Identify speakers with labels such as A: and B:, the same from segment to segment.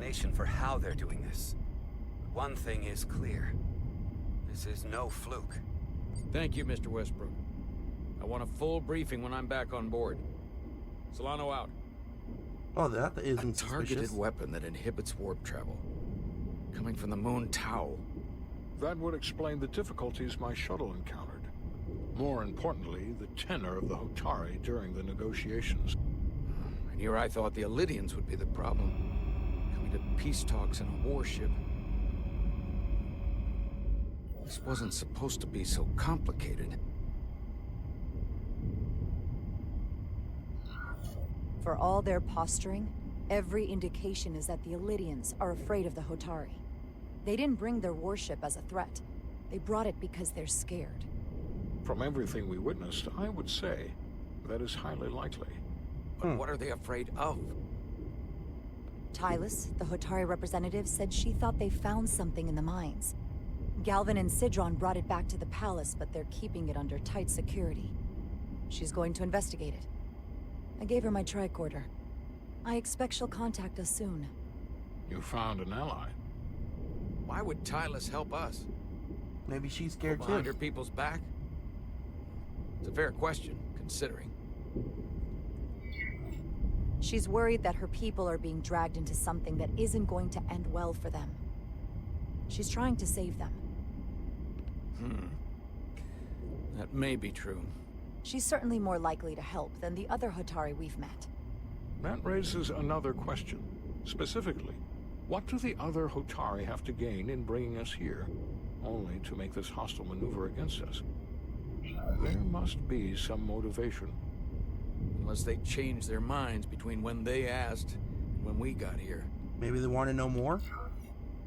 A: explanation for how they're doing this. One thing is clear. This is no fluke.
B: Thank you, Mr. Westbrook. I want a full briefing when I'm back on board. Solano out.
C: Oh, that isn't
B: a targeted
C: suspicious.
B: weapon that inhibits warp travel. Coming from the moon Tau.
D: That would explain the difficulties my shuttle encountered. More importantly, the tenor of the Hotari during the negotiations.
B: And here I thought the Alydians would be the problem. Coming to peace talks in a warship. This wasn't supposed to be so complicated.
E: For all their posturing, every indication is that the Alydians are afraid of the Hotari. They didn't bring their warship as a threat. They brought it because they're scared.
D: From everything we witnessed, I would say that is highly likely.
B: But what are they afraid of?
E: Tylus, the Hotari representative, said she thought they found something in the mines. Galvin and Sidron brought it back to the palace, but they're keeping it under tight security. She's going to investigate it. I gave her my tricorder. I expect she'll contact us soon.
D: You found an ally.
B: Why would Tylus help us?
C: Maybe she's scared
B: Behind
C: too.
B: her people's back? It's a fair question, considering.
E: She's worried that her people are being dragged into something that isn't going to end well for them. She's trying to save them.
B: That may be true.
E: She's certainly more likely to help than the other Hotari we've met.
D: That raises another question. Specifically, what do the other Hotari have to gain in bringing us here, only to make this hostile maneuver against us? There must be some motivation.
B: Unless they changed their minds between when they asked and when we got here.
C: Maybe they want to know more?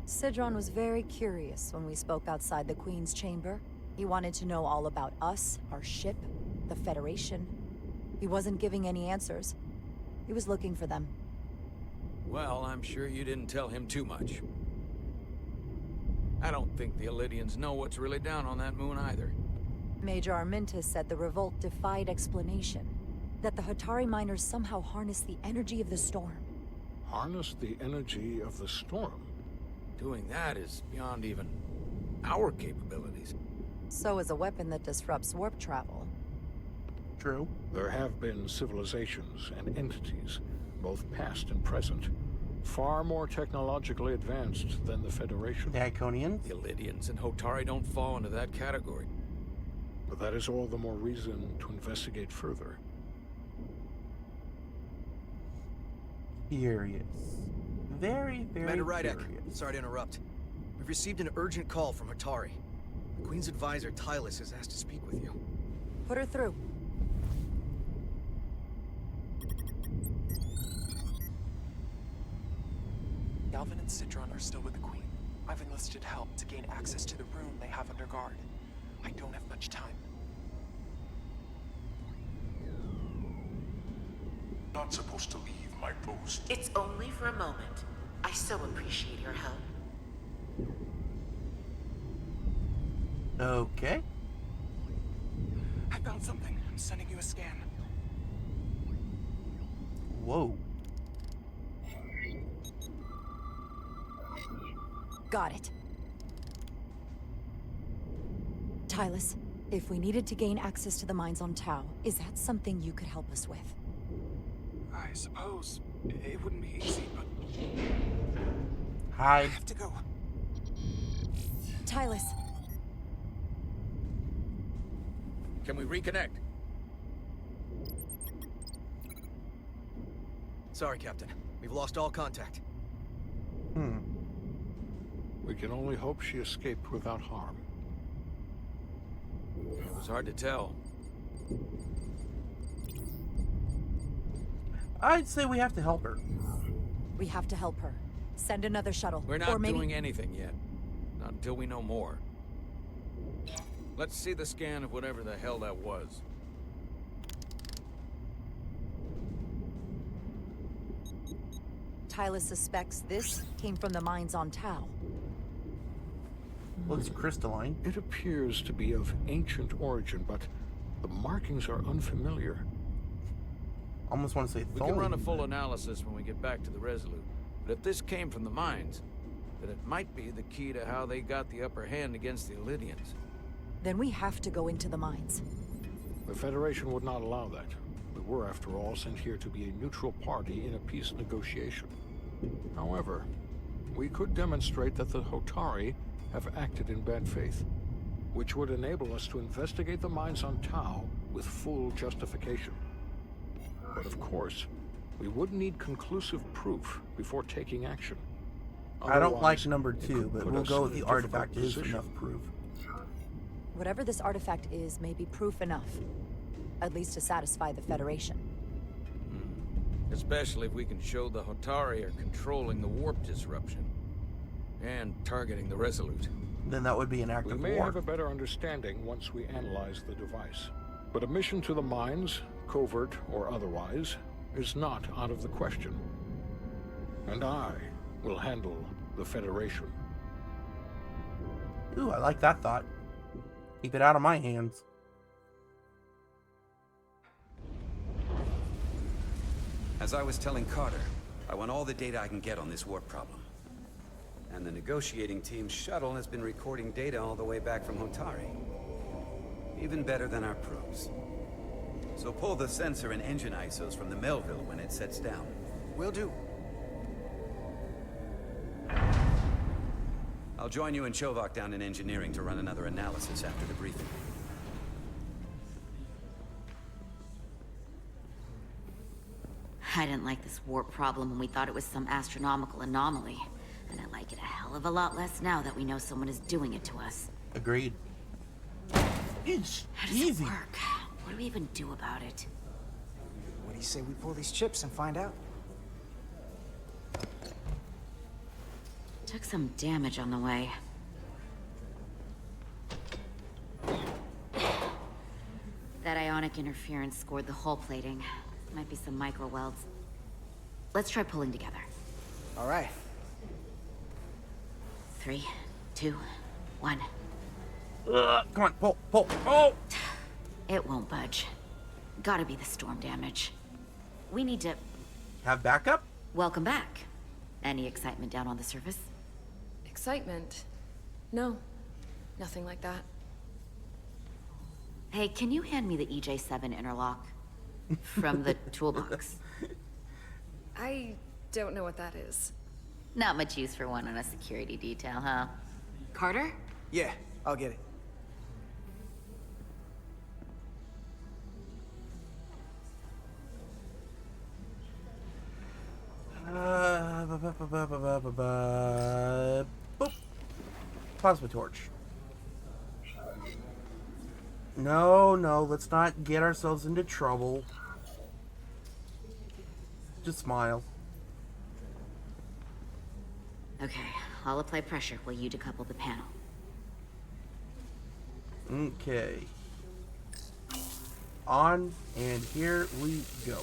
E: Sidron was very curious when we spoke outside the Queen's chamber. He wanted to know all about us, our ship, the Federation. He wasn't giving any answers. He was looking for them.
B: Well, I'm sure you didn't tell him too much. I don't think the Alydians know what's really down on that moon either.
E: Major Armintas said the revolt defied explanation. That the Hotari miners somehow harnessed the energy of the storm.
D: Harness the energy of the storm?
B: Doing that is beyond even our capabilities.
E: So is a weapon that disrupts warp travel.
C: True.
D: There have been civilizations and entities, both past and present, far more technologically advanced than the Federation.
C: The Iconians?
B: The Alydians and Hotari don't fall into that category.
D: But that is all the more reason to investigate further.
C: Curious. Very, very
F: Commander Rydek,
C: curious.
F: sorry to interrupt. We've received an urgent call from Hotari. The Queen's advisor, Tylus, has asked to speak with you.
E: Put her through.
G: Galvin and Sidron are still with the Queen. I've enlisted help to gain access to the room they have under guard. I don't have much time.
H: Not supposed to leave my post.
I: It's only for a moment. I so appreciate your help.
C: Okay.
G: I found something. I'm sending you a scan.
C: Whoa.
E: Got it. Tylus, if we needed to gain access to the mines on Tau, is that something you could help us with?
G: I suppose it wouldn't be easy, but I
C: Hide.
G: have to go.
E: Tylus.
B: Can we reconnect?
F: Sorry, Captain. We've lost all contact.
D: We can only hope she escaped without harm.
B: It was hard to tell.
C: I'd say we have to help her.
E: We have to help her. Send another shuttle.
B: We're
E: or
B: not
E: maybe...
B: doing anything yet. Not until we know more. Let's see the scan of whatever the hell that was.
E: Tylus suspects this came from the mines on Tau.
C: Looks crystalline.
D: It appears to be of ancient origin, but the markings are unfamiliar.
C: Almost want to say
B: We can run a full analysis when we get back to the Resolute. But But if this came from the mines, then it might be the key to how they got the upper hand against the Alydians.
E: Then we have to go into the mines.
D: The Federation would not allow that. We were, after all, sent here to be a neutral party in a peace negotiation. However, we could demonstrate that the Hotari have acted in bad faith, which would enable us to investigate the mines on Tau with full justification. But of course, we would need conclusive proof before taking action.
C: I don't like
D: Otherwise,
C: number
D: it
C: 2,
D: could
C: but
D: put
C: we'll
D: us
C: go
D: in
C: with
D: a
C: the
D: difficult
C: artifact is
D: position.
C: enough proof.
E: Whatever this artifact is may be proof enough. At least to satisfy the Federation.
B: Especially if we can show the Hotari are controlling the warp disruption. And targeting the Resolute.
C: Then that would be an act
D: We
C: of
D: may
C: war.
D: have a better understanding once we analyze the device. But a mission to the mines, covert or otherwise, is not out of the question. And I will handle the Federation.
C: Ooh, I like that thought. Keep it out of my hands.
A: As I was telling Carter, I want all the data I can get on this warp problem. And the negotiating team's shuttle has been recording data all the way back from Hotari. Even better than our probes. So pull the sensor and engine ISOs from the Melville when it sets down.
F: Will do.
A: I'll join you and Chovak down in engineering to run another analysis after the briefing.
I: I didn't like this warp problem when we thought it was some astronomical anomaly. And I like it a hell of a lot less now that we know someone is doing it to us.
C: Agreed. Eesh,
I: How does
C: easy.
I: it work? What do we even do about it?
J: What do you say we pull these chips and find out?
I: Took some damage on the way. That ionic interference scored the hull plating. Might be some micro welds. Let's try pulling together.
J: All right.
I: 3, 2, 1.
C: Come on, pull, pull. Oh!
I: It won't budge. Gotta be the storm damage. We need to...
C: Have backup?
I: Welcome back. Any excitement down on the surface?
K: Excitement? No. Nothing like that.
I: Hey, can you hand me the EJ7 interlock? From the toolbox.
K: I don't know what that is.
I: Not much use for one on a security detail, huh? Carter?
J: Yeah, I'll get it.
C: Boop. Plasma torch. No, no, let's not get ourselves into trouble. Just smile.
I: Okay, I'll apply pressure while you decouple the panel.
C: Okay. On, and here we go.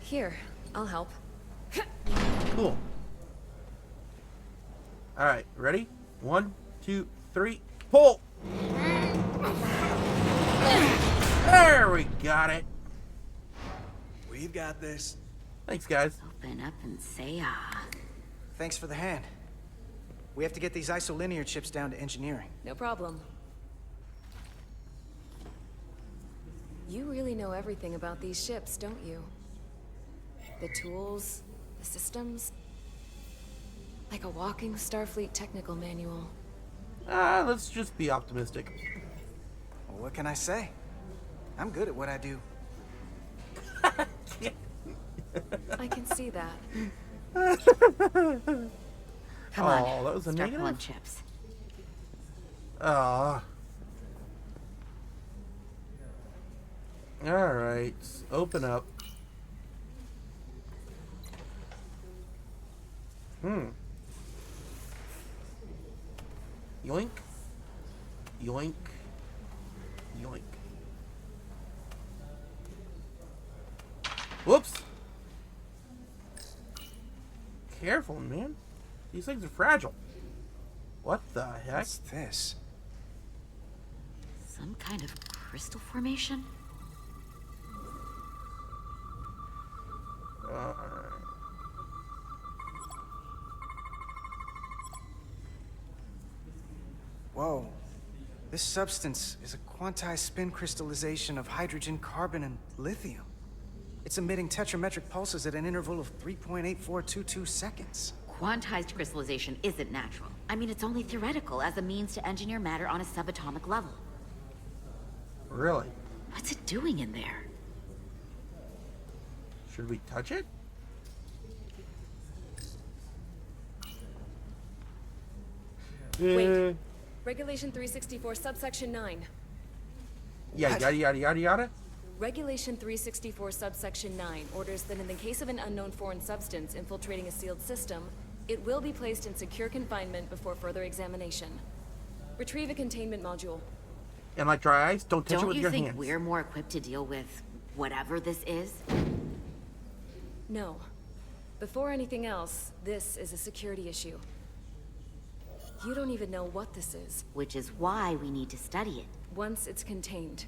K: Here, I'll help.
C: Cool. Alright, ready? 1, 2, 3, pull! There we got it.
F: We've got this.
C: Thanks, guys.
I: Open up and say ah.
J: Thanks for the hand. We have to get these isolinear chips down to engineering.
K: No problem. You really know everything about these ships, don't you? The tools, the systems. Like a walking Starfleet technical manual.
C: Let's just be optimistic.
J: Well, what can I say? I'm good at what I do.
K: I can see that.
I: Come on.
C: Oh, that was a
I: Start pulling
C: negative?
I: chips.
C: Alright, open up. Yoink. Yoink. Yoink. Whoops. Careful, man. These things are fragile. What the heck?
J: What's this?
I: Some kind of crystal formation?
J: Whoa. This substance is a quantized spin crystallization of hydrogen, carbon, and lithium. It's emitting tetrametric pulses at an interval of 3.8422 seconds.
I: Quantized crystallization isn't natural. I mean, it's only theoretical as a means to engineer matter on a subatomic level.
C: Really?
I: What's it doing in there?
C: Should we touch it?
K: Wait. Regulation 364, subsection 9.
C: Yeah, yada yada yada yada.
K: Regulation 364, subsection 9 orders that in the case of an unknown foreign substance infiltrating a sealed system, it will be placed in secure confinement before further examination. Retrieve a containment module.
C: And like dry ice, don't touch it with your hands.
I: Don't you think we're more equipped to deal with whatever this is?
K: No. Before anything else, this is a security issue. You don't even know what this is.
I: Which is why we need to study it.
K: Once it's contained.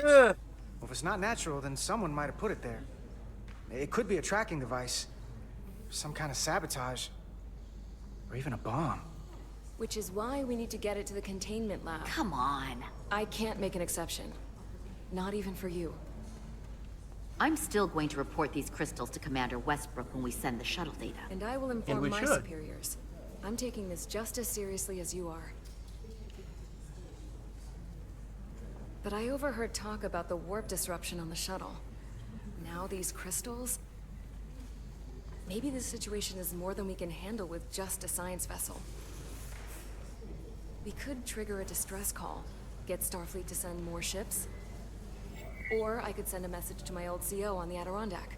J: Well, if it's not natural, then someone might have put it there. It could be a tracking device, some kind of sabotage, or even a bomb.
K: Which is why we need to get it to the containment lab.
I: Come on.
K: I can't make an exception. Not even for you.
I: I'm still going to report these crystals to Commander Westbrook when we send the shuttle data.
K: And I will inform
C: we
K: my
C: should.
K: superiors. I'm taking this just as seriously as you are. But I overheard talk about the warp disruption on the shuttle. Now these crystals? Maybe this situation is more than we can handle with just a science vessel. We could trigger a distress call, get Starfleet to send more ships. Or I could send a message to my old CO on the Adirondack.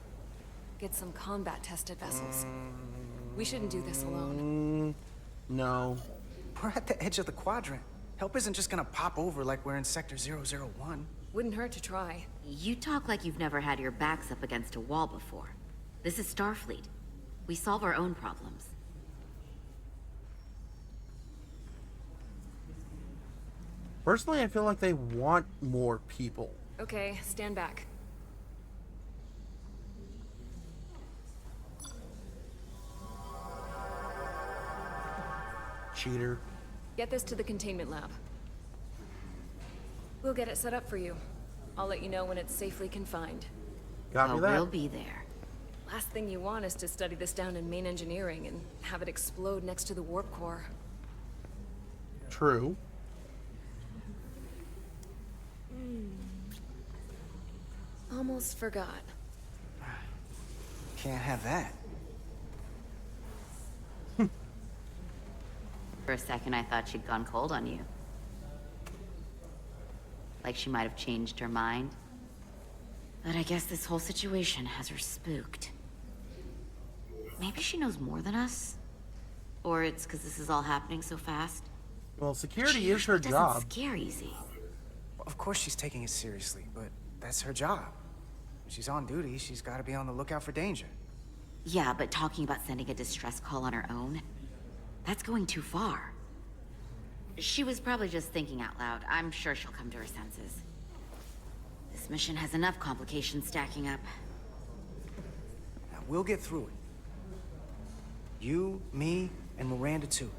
K: Get some combat-tested vessels. We shouldn't do this alone.
C: No.
J: We're at the edge of the quadrant. Help isn't just gonna pop over like we're in Sector 001.
K: Wouldn't hurt to try.
I: You talk like you've never had your backs up against a wall before. This is Starfleet. We solve our own problems.
C: Personally, I feel like they want more people.
K: Okay, stand back.
C: Cheater.
K: Get this to the containment lab. We'll get it set up for you. I'll let you know when it's safely confined.
C: Copy that.
I: We'll be there.
K: Last thing you want is to study this down in main engineering and have it explode next to the warp core.
C: True.
K: Almost forgot.
J: Can't have that.
I: For a second, I thought she'd gone cold on you. Like she might have changed her mind. But I guess this whole situation has her spooked. Maybe she knows more than us? Or it's because this is all happening so fast?
C: Well, security
I: She
C: is her
I: usually
C: job.
I: doesn't scare easy.
J: Well, of course she's taking it seriously, but that's her job. When she's on duty, she's gotta be on the lookout for danger.
I: Yeah, but talking about sending a distress call on her own? That's going too far. She was probably just thinking out loud. I'm sure she'll come to her senses. This mission has enough complications stacking up.
J: Now, we'll get through it. You, me, and Miranda too.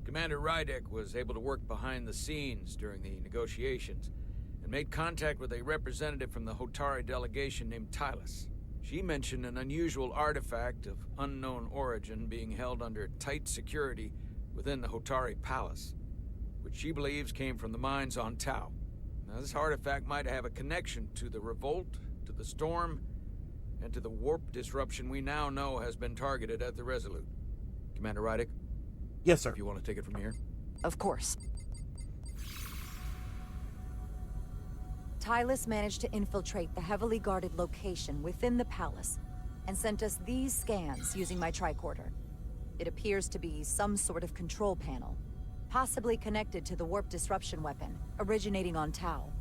B: Commander Rydek was able to work behind the scenes during the negotiations and made contact with a representative from the Hotari delegation named Tylus. She mentioned an unusual artifact of unknown origin being held under tight security within the Hotari Palace, which she believes came from the mines on Tau. Now, this artifact might have a connection to the revolt, to the storm, and to the warp disruption we now know has been targeted at the Resolute. Commander Rydek?
C: Yes, sir.
B: If you want to take it from here.
E: Of course. Tylus managed to infiltrate the heavily guarded location within the palace and sent us these scans using my tricorder. It appears to be some sort of control panel, possibly connected to the warp disruption weapon originating on Tau.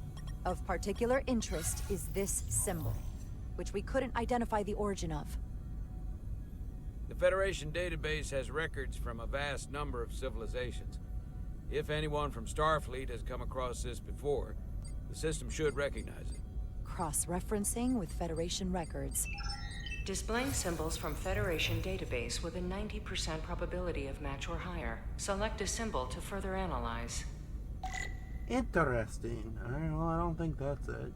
E: Of particular interest is this symbol, which we couldn't identify the origin of.
B: The Federation database has records from a vast number of civilizations. If anyone from Starfleet has come across this before, the system should recognize it.
E: cross-referencing with Federation records.
L: Displaying symbols from Federation database with a 90% probability of match or higher. Select a symbol to further analyze.
C: Interesting. Alright, well, I don't think that's it.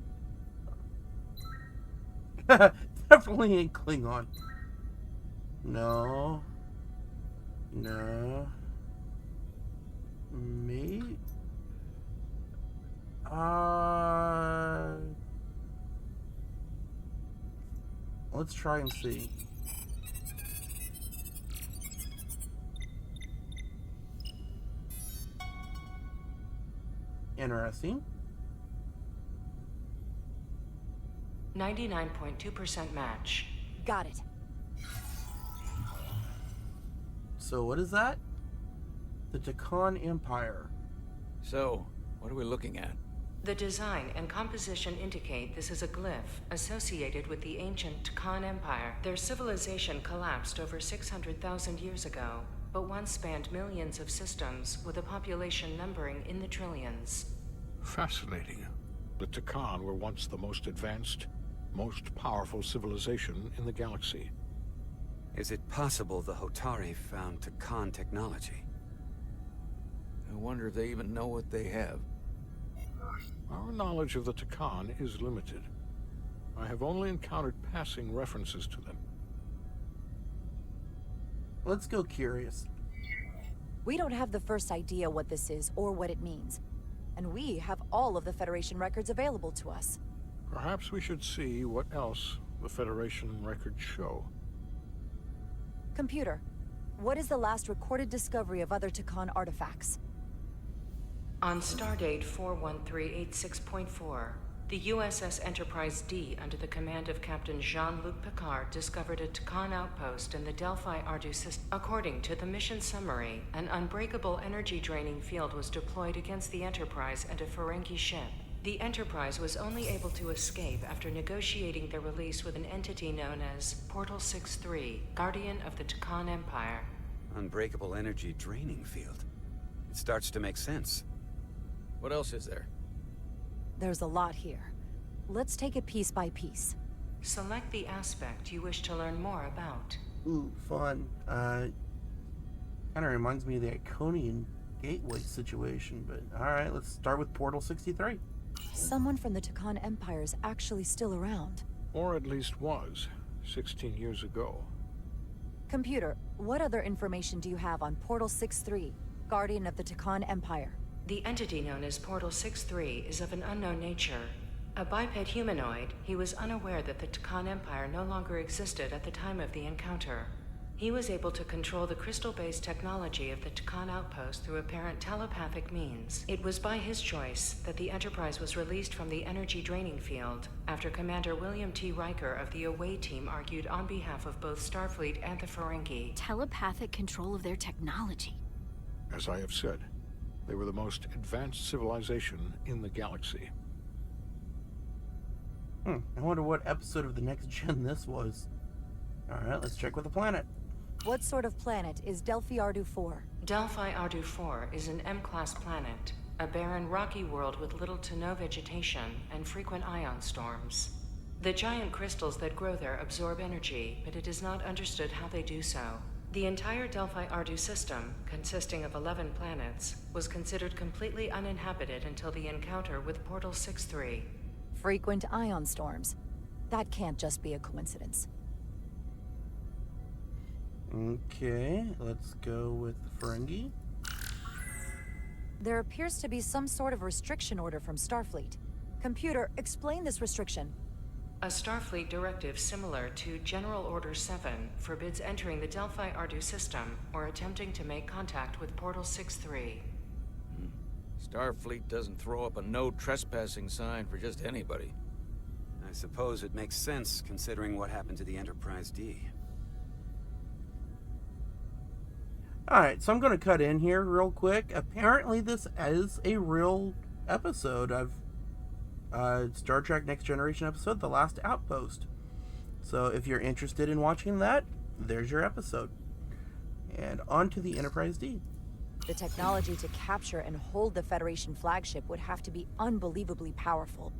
C: Definitely ain't Klingon. No. No. Me? Let's try and see. Interesting.
L: 99.2% match.
E: Got it.
C: So what is that? The Takan Empire.
B: So, what are we looking at?
L: The design and composition indicate this is a glyph associated with the ancient Takan Empire. Their civilization collapsed over 600,000 years ago, but once spanned millions of systems with a population numbering in the trillions.
D: Fascinating. The Takan were once the most advanced, most powerful civilization in the galaxy.
A: Is it possible the Hotari found Takan technology?
B: I wonder if they even know what they have.
D: Our knowledge of the Takan is limited. I have only encountered passing references to them.
C: Let's go curious.
E: We don't have the first idea what this is or what it means. And we have all of the Federation records available to us.
D: Perhaps we should see what else the Federation records show.
E: Computer, what is the last recorded discovery of other Takan artifacts?
L: On stardate 41386.4, the USS Enterprise D, under the command of Captain Jean-Luc Picard, discovered a Takan outpost in the Delphi Ardu system. According to the mission summary, an unbreakable energy-draining field was deployed against the Enterprise and a Ferengi ship. The Enterprise was only able to escape after negotiating their release with an entity known as Portal 6-3, Guardian of the Takan Empire.
A: Unbreakable energy draining field. It starts to make sense.
B: What else is there?
E: There's a lot here. Let's take it piece by piece.
L: Select the aspect you wish to learn more about.
C: Ooh, fun. Kind of reminds me of the Iconian Gateway situation, but alright, let's start with Portal 63.
E: Someone from the Takan Empire is actually still around.
D: Or at least was, 16 years ago.
E: Computer, what other information do you have on Portal 6-3, Guardian of the Takan Empire?
L: The entity known as Portal 6-3 is of an unknown nature. A biped humanoid, he was unaware that the Takan Empire no longer existed at the time of the encounter. He was able to control the crystal-based technology of the Takan outpost through apparent telepathic means. It was by his choice that the Enterprise was released from the energy draining field after Commander William T. Riker of the Away Team argued on behalf of both Starfleet and the Ferengi.
I: Telepathic control of their technology.
D: As I have said, they were the most advanced civilization in the galaxy.
C: I wonder what episode of the Next Gen this was. Alright, let's check with the planet.
E: What sort of planet is Delphi Ardu 4?
L: Delphi Ardu 4 is an M-class planet, a barren rocky world with little to no vegetation and frequent ion storms. The giant crystals that grow there absorb energy, but it is not understood how they do so. The entire Delphi Ardu system, consisting of 11 planets, was considered completely uninhabited until the encounter with Portal 6-3.
E: Frequent ion storms. That can't just be a coincidence.
C: Okay, let's go with the Ferengi.
E: There appears to be some sort of restriction order from Starfleet. Computer, explain this restriction.
L: A Starfleet directive similar to General Order 7 forbids entering the Delphi Ardu system or attempting to make contact with Portal 6-3.
B: Starfleet doesn't throw up a no trespassing sign for just anybody.
A: I suppose it makes sense considering what happened to the Enterprise D.
C: Alright, so I'm going to cut in here real quick. Apparently this is a real episode of Star Trek Next Generation episode, The Last Outpost. So if you're interested in watching that, there's your episode. And on to the Enterprise D.
E: The technology to capture and hold the Federation flagship would have to be unbelievably powerful.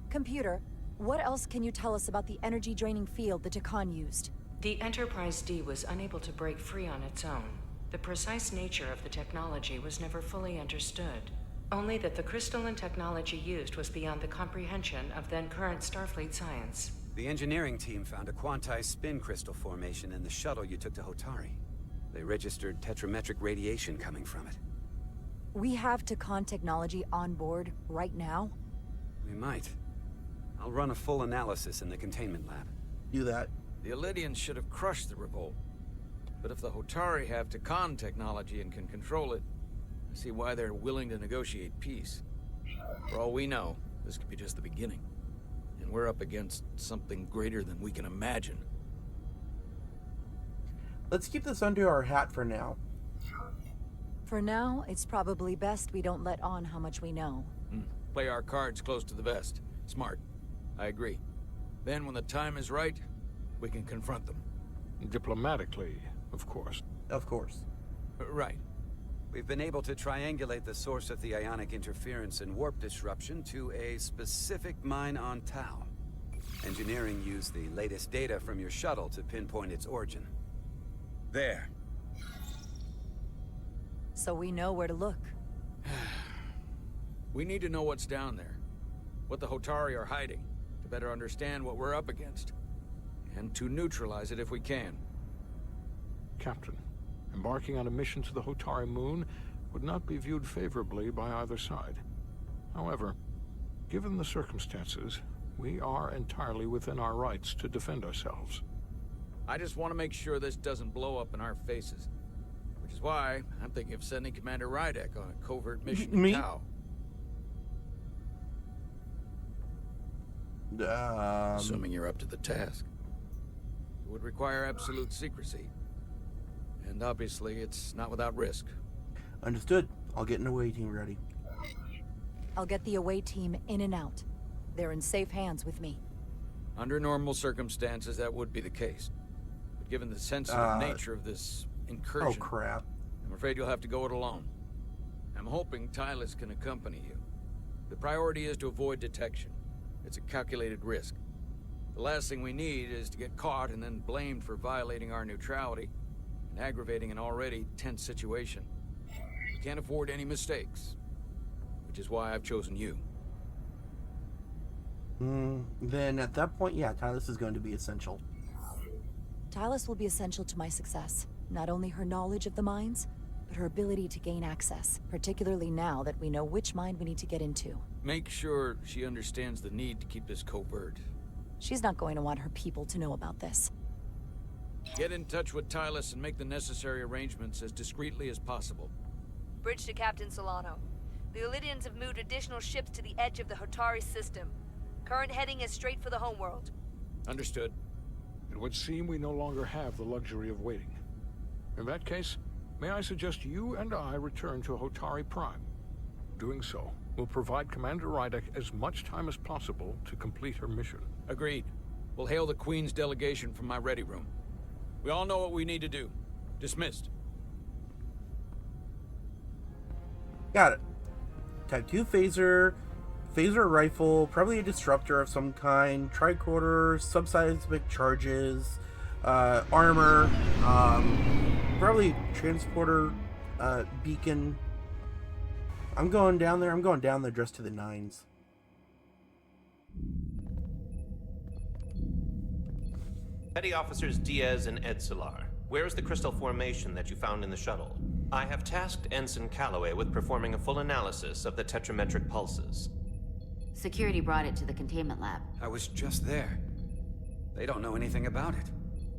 E: Computer, What else can you tell us about the energy-draining field the Takan used?
L: The Enterprise D was unable to break free on its own. The precise nature of the technology was never fully understood. Only that the crystalline technology used was beyond the comprehension of then-current Starfleet science.
A: The engineering team found a quantized spin crystal formation in the shuttle you took to Hotari. They registered tetrametric radiation coming from it.
E: We have Takan technology on board right now?
A: We might. I'll run a full analysis in the containment lab.
C: Do that.
B: The Alydians should have crushed the revolt. But if the Hotari have Takan technology and can control it, I see why they're willing to negotiate peace. For all we know, this could be just the beginning. And we're up against something greater than we can imagine.
C: Let's keep this under our hat for now.
E: For now, it's probably best we don't let on how much we know.
B: Play our cards close to the vest. Smart. I agree. Then when the time is right, we can confront them.
D: Diplomatically, of course.
C: Of course.
B: Right.
A: We've been able to triangulate the source of the ionic interference and warp disruption to a specific mine on Tau. Engineering used the latest data from your shuttle to pinpoint its origin. There.
E: So we know where to look.
B: We need to know what's down there. What the Hotari are hiding, to better understand what we're up against. And to neutralize it if we can.
D: Captain, embarking on a mission to the Hotari moon would not be viewed favorably by either side. However, given the circumstances, we are entirely within our rights to defend ourselves.
B: I just want to make sure this doesn't blow up in our faces. Which is why I'm thinking of sending Commander Rydek on a covert mission to Tau. Assuming you're up to the task. It would require absolute secrecy. And obviously, it's not without risk.
C: Understood. I'll get an away team ready.
E: I'll get the away team in and out. They're in safe hands with me.
B: Under normal circumstances, that would be the case. But given the sensitive nature of this incursion...
C: Oh, crap.
B: I'm afraid you'll have to go it alone. I'm hoping Tylus can accompany you. The priority is to avoid detection. It's a calculated risk. The last thing we need is to get caught and then blamed for violating our neutrality and aggravating an already tense situation. We can't afford any mistakes, which is why I've chosen you.
C: Then at that point, yeah, Tylus is going to be essential.
E: Tylus will be essential to my success. Not only her knowledge of the mines, but her ability to gain access, particularly now that we know which mine we need to get into.
B: Make sure she understands the need to keep this covert.
E: She's not going to want her people to know about this.
B: Get in touch with Tylus and make the necessary arrangements as discreetly as possible.
M: Bridge to Captain Solano. The Alydians have moved additional ships to the edge of the Hotari system. Current heading is straight for the homeworld.
B: Understood.
D: It would seem we no longer have the luxury of waiting. In that case, may I suggest you and I return to Hotari Prime? Doing so will provide Commander Rydek as much time as possible to complete her mission.
B: Agreed. We'll hail the Queen's delegation from my ready room. We all know what we need to do. Dismissed.
C: Got it. Type 2 phaser, phaser rifle, probably a disruptor of some kind, tricorder, subseismic charges, armor, probably transporter, beacon. I'm going down there dressed to the nines.
N: Petty Officers Diaz and Edsolar, where is the crystal formation that you found in the shuttle? I have tasked Ensign Calloway with performing a full analysis of the tetrametric pulses.
I: Security brought it to the containment lab.
A: I was just there. They don't know anything about it.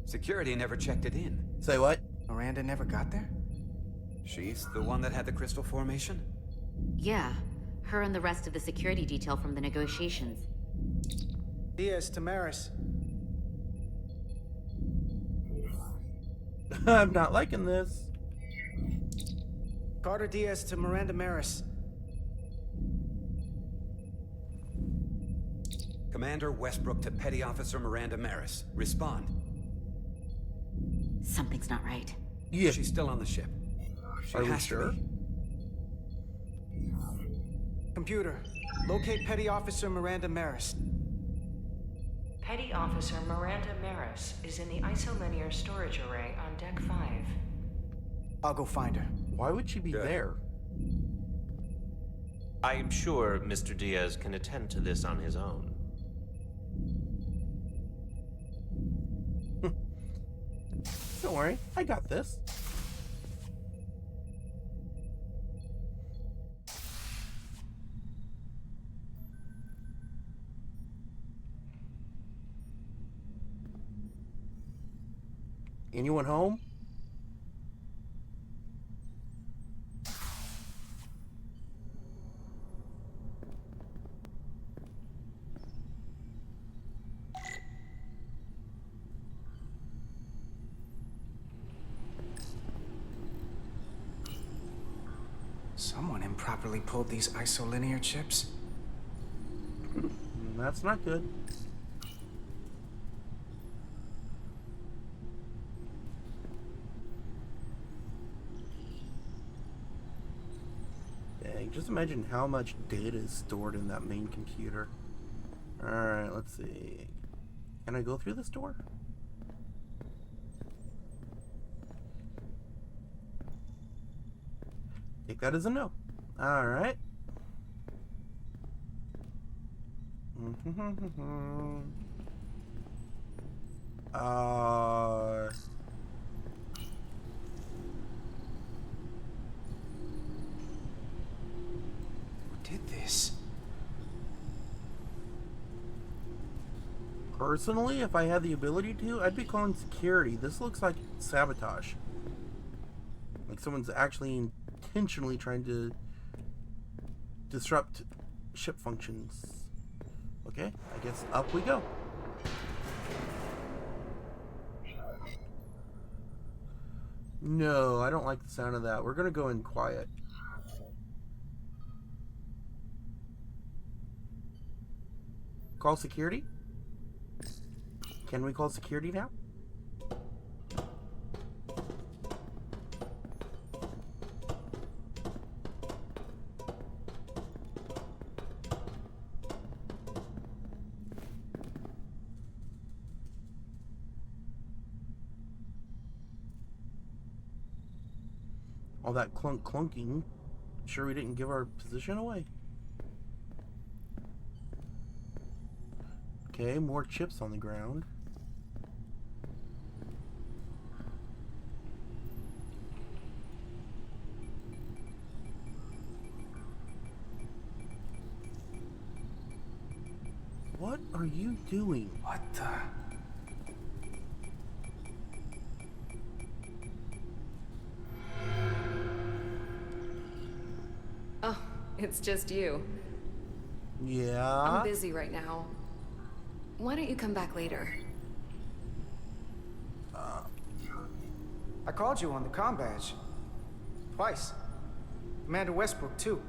A: Security never checked it in.
C: Say what?
J: Miranda never got there?
A: She's the one that had the crystal formation?
I: Yeah, her and the rest of the security detail from the negotiations.
J: Diaz, Tamaris.
C: I'm not liking this.
J: Carter Diaz to Miranda Maris.
A: Commander Westbrook to Petty Officer Miranda Maris. Respond.
I: Something's not right.
C: Yeah.
A: She's still on the ship.
C: Are we sure?
J: Computer, locate Petty Officer Miranda Maris.
L: Petty Officer Miranda Maris is in the isolinear storage array on Deck 5.
J: I'll go find her.
C: Why would she be there?
N: I am sure Mr. Diaz can attend to this on his own.
C: Don't worry, I got this. Anyone home?
J: Someone improperly pulled these isolinear chips.
C: That's not good. Dang, just imagine how much data is stored in that main computer. Alright, let's see. Can I go through this door? Take that as a no. Alright.
J: Who did this?
C: Personally, if I had the ability to, I'd be calling security. This looks like sabotage. Like someone's actually intentionally trying to disrupt ship functions. Okay, I guess up we go. No, I don't like the sound of that. We're gonna go in quiet. Call security? Can we call security now? All that clunking. Sure we didn't give our position away. Okay, more chips on the ground. What are you doing?
J: What the?
K: Oh, it's just you.
C: Yeah?
K: I'm busy right now. Why don't you come back later?
J: I called you on the comm badge. Twice. Commander Westbrook, too.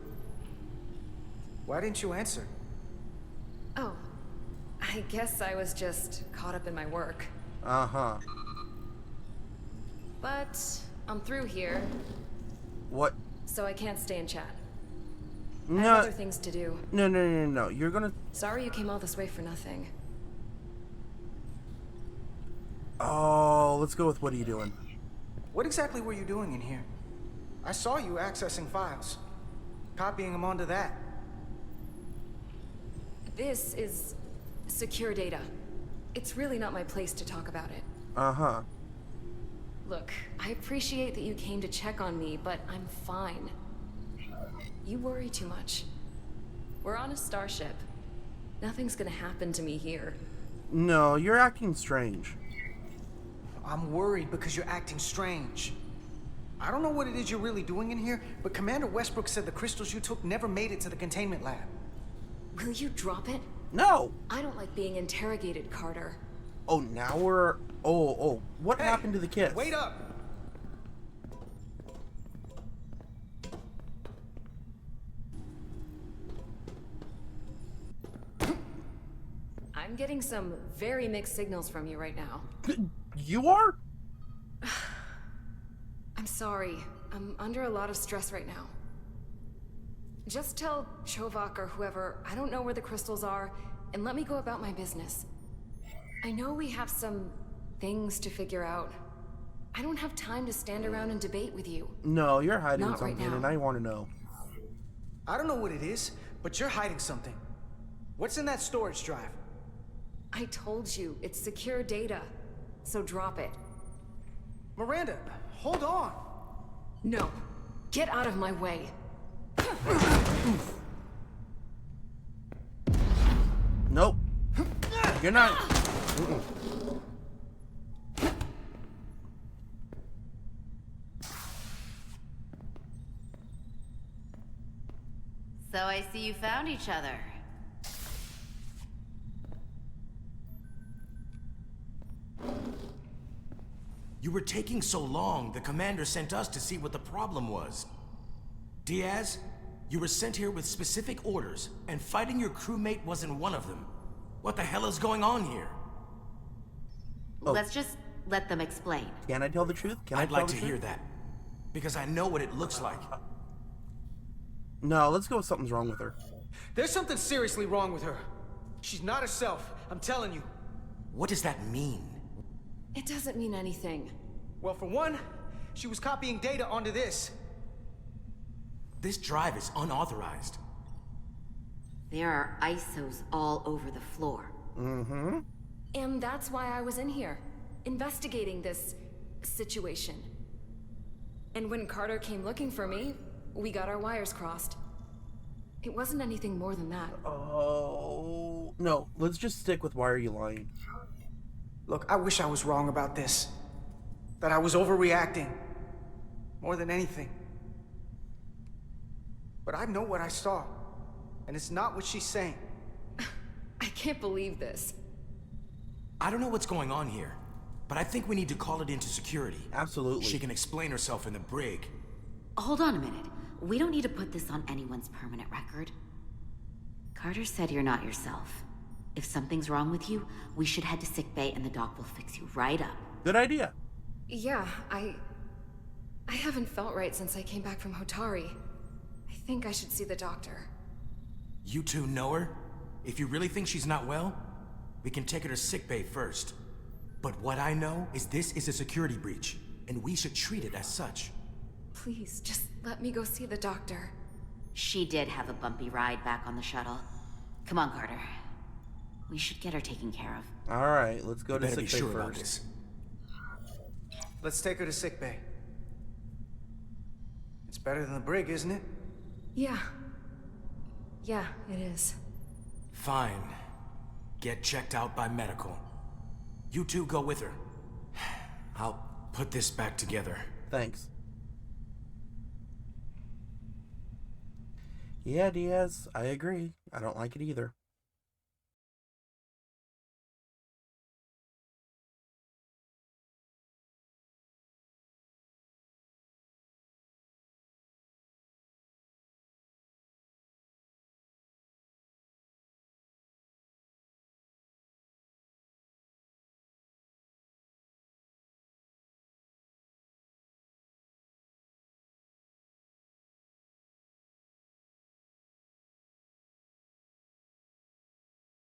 J: Why didn't you answer?
K: Oh, I guess I was just caught up in my work.
C: Uh-huh.
K: But I'm through here.
C: What?
K: So I can't stay and chat. I
C: No.
K: have other things to do.
C: No. You're gonna...
K: Sorry you came all this way for nothing.
C: Oh, let's go with what are you doing?
J: What exactly were you doing in here? I saw you accessing files. Copying them onto that.
K: This is secure data. It's really not my place to talk about it.
C: Uh-huh.
K: Look, I appreciate that you came to check on me, but I'm fine. You worry too much. We're on a starship. Nothing's gonna happen to me here.
C: No, you're acting strange.
J: I'm worried because you're acting strange. I don't know what it is you're really doing in here, but Commander Westbrook said the crystals you took never made it to the containment lab.
K: Will you drop it?
C: No!
K: I don't like being interrogated, Carter.
C: Oh, now we're... Oh. What happened to the kiss?
J: Wait up!
K: I'm getting some very mixed signals from you right now.
C: You are?
K: I'm sorry. I'm under a lot of stress right now. Just tell Chovak or whoever I don't know where the crystals are, and let me go about my business. I know we have some things to figure out. I don't have time to stand around and debate with you.
C: No, you're hiding
K: Not right
C: something,
K: now.
C: and I want to know.
J: I don't know what it is, but you're hiding something. What's in that storage drive?
K: I told you, it's secure data. So drop it.
J: Miranda, hold on.
K: No. Get out of my way.
C: Nope. You're not. Mm-mm.
I: So I see you found each other.
O: You were taking so long, the commander sent us to see what the problem was. Diaz, you were sent here with specific orders, and fighting your crewmate wasn't one of them. What the hell is going on here?
C: Oh.
I: Let's just let them explain.
C: Can I tell the truth?
O: I'd like to hear that, because I know what it looks like.
C: No, let's go with something's wrong with her.
J: There's something seriously wrong with her. She's not herself, I'm telling you.
O: What does that mean?
K: It doesn't mean anything.
J: Well, for one, she was copying data onto this.
O: This drive is unauthorized.
I: There are ISOs all over the floor.
C: Mm-hmm.
K: And that's why I was in here, investigating this situation. And when Carter came looking for me, we got our wires crossed. It wasn't anything more than that.
C: Oh... No, let's just stick with why are you lying?
J: Look, I wish I was wrong about this. That I was overreacting. More than anything. But I know what I saw. And it's not what she's saying.
K: I can't believe this.
O: I don't know what's going on here, but I think we need to call it into security.
C: Absolutely.
O: She can explain herself in the brig.
I: Hold on a minute. We don't need to put this on anyone's permanent record. Carter said you're not yourself. If something's wrong with you, we should head to sickbay and the doc will fix you right up.
C: Good idea.
K: Yeah, I haven't felt right since I came back from Hotari. I think I should see the doctor.
O: You two know her? If you really think she's not well, we can take her to sickbay first. But what I know is this is a security breach, and we should treat it as such.
K: Please, just let me go see the doctor.
I: She did have a bumpy ride back on the shuttle. Come on, Carter. We should get her taken care of.
C: Alright, let's go to
O: Better be
C: sickbay
O: sure about
C: first.
O: this.
J: Let's take her to sickbay. It's better than the brig, isn't it?
K: Yeah. Yeah, it is.
O: Fine. Get checked out by medical. You two go with her. I'll put this back together.
C: Thanks. Yeah, Diaz, I agree. I don't like it either.